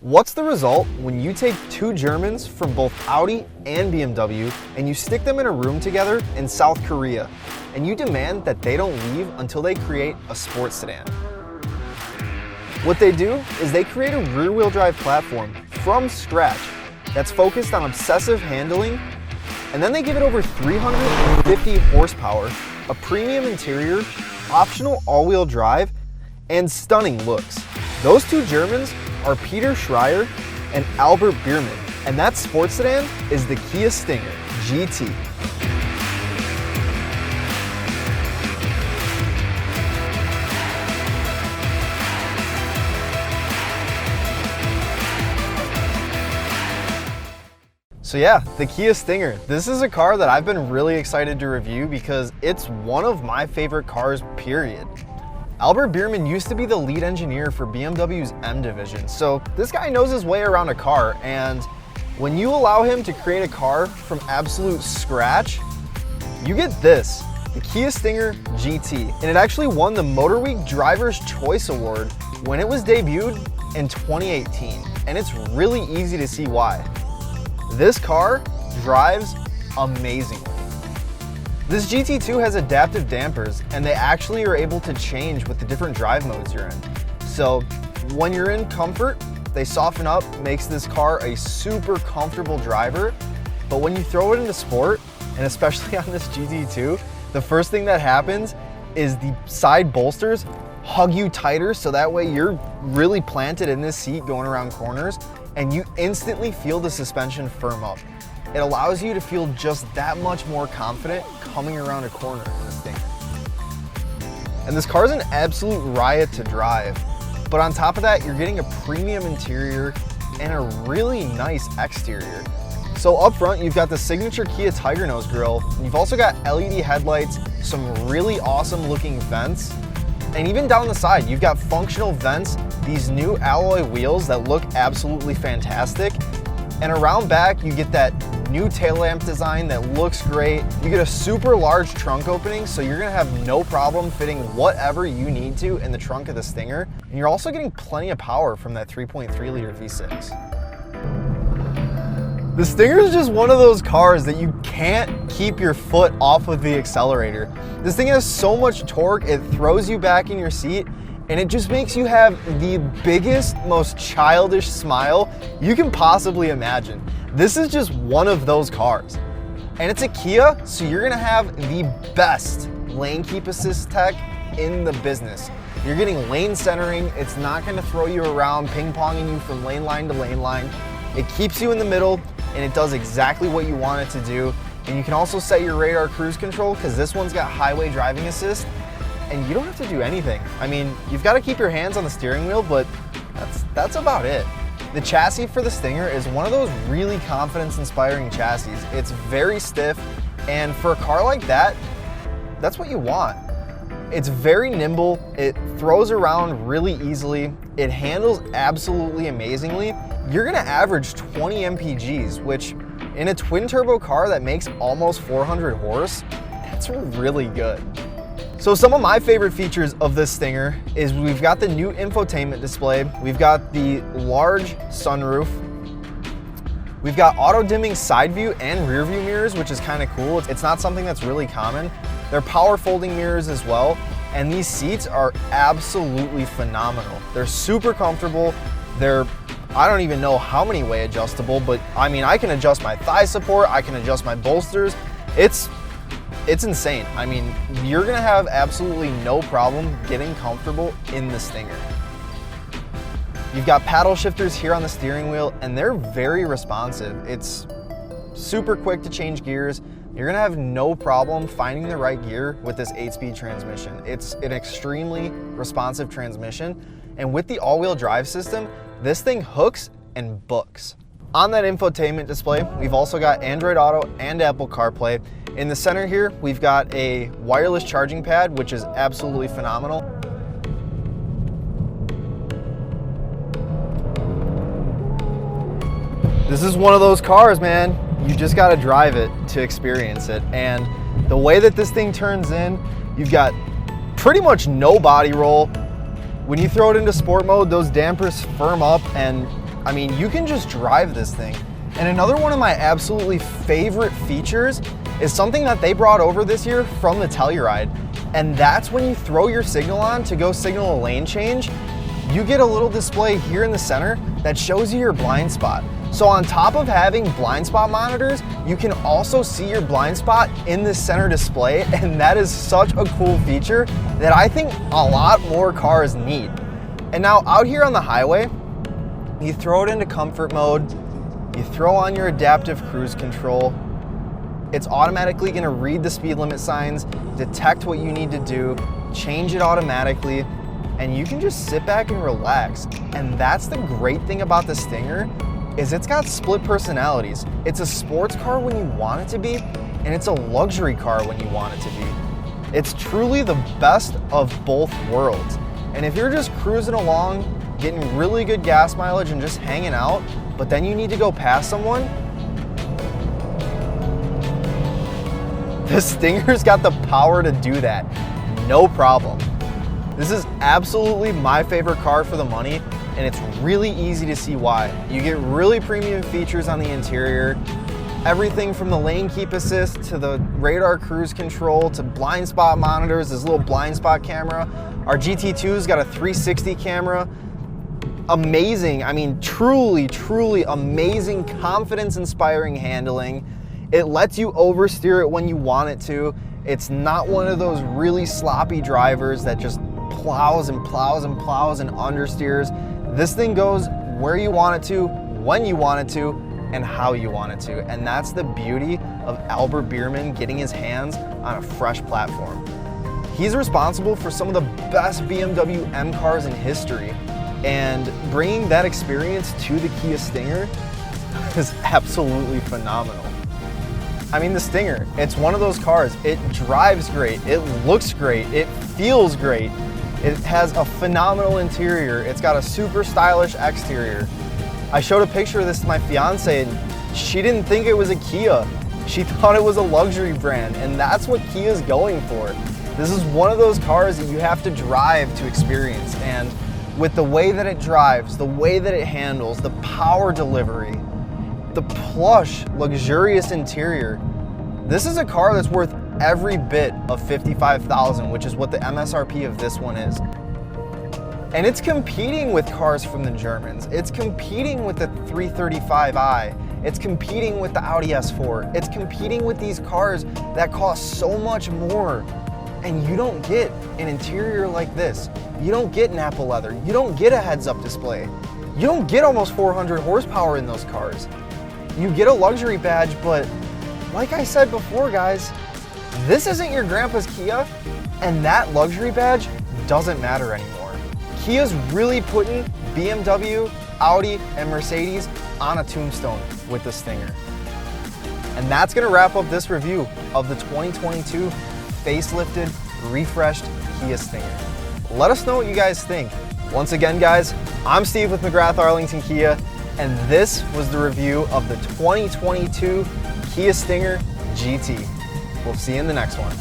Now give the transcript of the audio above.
What's the result when you take two Germans from both Audi and BMW and you stick them in a room together in South Korea and you demand that they don't leave until they create a sports sedan? What they do is they create a rear-wheel drive platform from scratch that's focused on obsessive handling, and then they give it over 350 horsepower, a premium interior, optional all-wheel drive, and stunning looks. Those two Germans are Peter Schreier and Albert Bierman, and that sports sedan is the Kia Stinger GT. So yeah, the Kia Stinger. This is a car that I've been really excited to review because it's one of my favorite cars, period. Albert Bierman used to be the lead engineer for BMW's M division, so this guy knows his way around a car, and when you allow him to create a car from absolute scratch, you get this, the Kia Stinger GT. And it actually won the Motor Week Driver's Choice Award when it was debuted in 2018, and it's really easy to see why. This car drives amazingly. This GT2 has adaptive dampers, and they actually are able to change with the different drive modes you're in. So when you're in comfort, they soften up, makes this car a super comfortable driver. But when you throw it into sport, and especially on this GT2, the first thing that happens is the side bolsters hug you tighter, so that way you're really planted in this seat going around corners, and you instantly feel the suspension firm up. It allows you to feel just that much more confident coming around a corner in this thing. And this car is an absolute riot to drive. But on top of that, you're getting a premium interior and a really nice exterior. So up front, you've got the signature Kia Tiger Nose grille. You've also got LED headlights, some really awesome looking vents, and even down the side, you've got functional vents, these new alloy wheels that look absolutely fantastic. And around back, you get that new tail lamp design that looks great. You get a super large trunk opening, so you're gonna have no problem fitting whatever you need to in the trunk of the Stinger. And you're also getting plenty of power from that 3.3 liter V6. The Stinger is just one of those cars that you can't keep your foot off of the accelerator. This thing has so much torque, it throws you back in your seat, and it just makes you have the biggest, most childish smile you can possibly imagine. This is just one of those cars. And it's a Kia, so you're gonna have the best lane keep assist tech in the business. You're getting lane centering, it's not gonna throw you around, ping-ponging you from lane line to lane line. It keeps you in the middle, and it does exactly what you want it to do. And you can also set your radar cruise control, because this one's got highway driving assist, and you don't have to do anything. I mean, you've got to keep your hands on the steering wheel, but that's about it. The chassis for the Stinger is one of those really confidence-inspiring chassis. It's very stiff, and for a car like that, that's what you want. It's very nimble, it throws around really easily, it handles absolutely amazingly. You're gonna average 20 mpgs, which in a twin-turbo car that makes almost 400 horse, that's really good. So some of my favorite features of this Stinger is we've got the new infotainment display, we've got the large sunroof, we've got auto-dimming side view and rear view mirrors, which is kind of cool. It's not something that's really common. They're power folding mirrors as well, and these seats are absolutely phenomenal. They're super comfortable. They're, I don't even know how many way adjustable, but I mean, I can adjust my thigh support, I can adjust my bolsters. It's insane. I mean, you're gonna have absolutely no problem getting comfortable in the Stinger. You've got paddle shifters here on the steering wheel, and they're very responsive. It's super quick to change gears. You're gonna have no problem finding the right gear with this 8-speed transmission. It's an extremely responsive transmission, and with the all-wheel drive system, this thing hooks and books. On that infotainment display, we've also got Android Auto and Apple CarPlay. In the center here, we've got a wireless charging pad, which is absolutely phenomenal. This is one of those cars, man. You just gotta drive it to experience it. And the way that this thing turns in, you've got pretty much no body roll. When you throw it into sport mode, those dampers firm up, and I mean, you can just drive this thing. And another one of my absolutely favorite features is something that they brought over this year from the Telluride. And that's when you throw your signal on to go signal a lane change, you get a little display here in the center that shows you your blind spot. So on top of having blind spot monitors, you can also see your blind spot in the center display, and that is such a cool feature that I think a lot more cars need. And now out here on the highway, you throw it into comfort mode, you throw on your adaptive cruise control, it's automatically gonna read the speed limit signs, detect what you need to do, change it automatically, and you can just sit back and relax. And that's the great thing about the Stinger, is it's got split personalities. It's a sports car when you want it to be, and it's a luxury car when you want it to be. It's truly the best of both worlds. And if you're just cruising along, getting really good gas mileage and just hanging out, but then you need to go past someone, the Stinger's got the power to do that, no problem. This is absolutely my favorite car for the money, and it's really easy to see why. You get really premium features on the interior, everything from the lane keep assist to the radar cruise control to blind spot monitors, this little blind spot camera. Our GT2's got a 360 camera. Amazing, I mean, truly, truly amazing, confidence-inspiring handling. It lets you oversteer it when you want it to. It's not one of those really sloppy drivers that just plows and plows and plows and understeers. This thing goes where you want it to, when you want it to, and how you want it to. And that's the beauty of Albert Bierman getting his hands on a fresh platform. He's responsible for some of the best BMW M cars in history, and bringing that experience to the Kia Stinger is absolutely phenomenal. I mean, the Stinger, it's one of those cars. It drives great, it looks great, it feels great. It has a phenomenal interior. It's got a super stylish exterior. I showed a picture of this to my fiance, and she didn't think it was a Kia. She thought it was a luxury brand, and that's what Kia's going for. This is one of those cars that you have to drive to experience, and with the way that it drives, the way that it handles, the power delivery, the plush, luxurious interior, this is a car that's worth every bit of $55,000, which is what the MSRP of this one is. And it's competing with cars from the Germans. It's competing with the 335i. It's competing with the Audi S4. It's competing with these cars that cost so much more. And you don't get an interior like this. You don't get Nappa leather. You don't get a heads-up display. You don't get almost 400 horsepower in those cars. You get a luxury badge, but like I said before, guys, this isn't your grandpa's Kia, and that luxury badge doesn't matter anymore. Kia's really putting BMW, Audi, and Mercedes on a tombstone with the Stinger. And that's gonna wrap up this review of the 2022 facelifted, refreshed Kia Stinger. Let us know what you guys think. Once again, guys, I'm Steve with McGrath Arlington Kia, and this was the review of the 2022 Kia Stinger GT. We'll see you in the next one.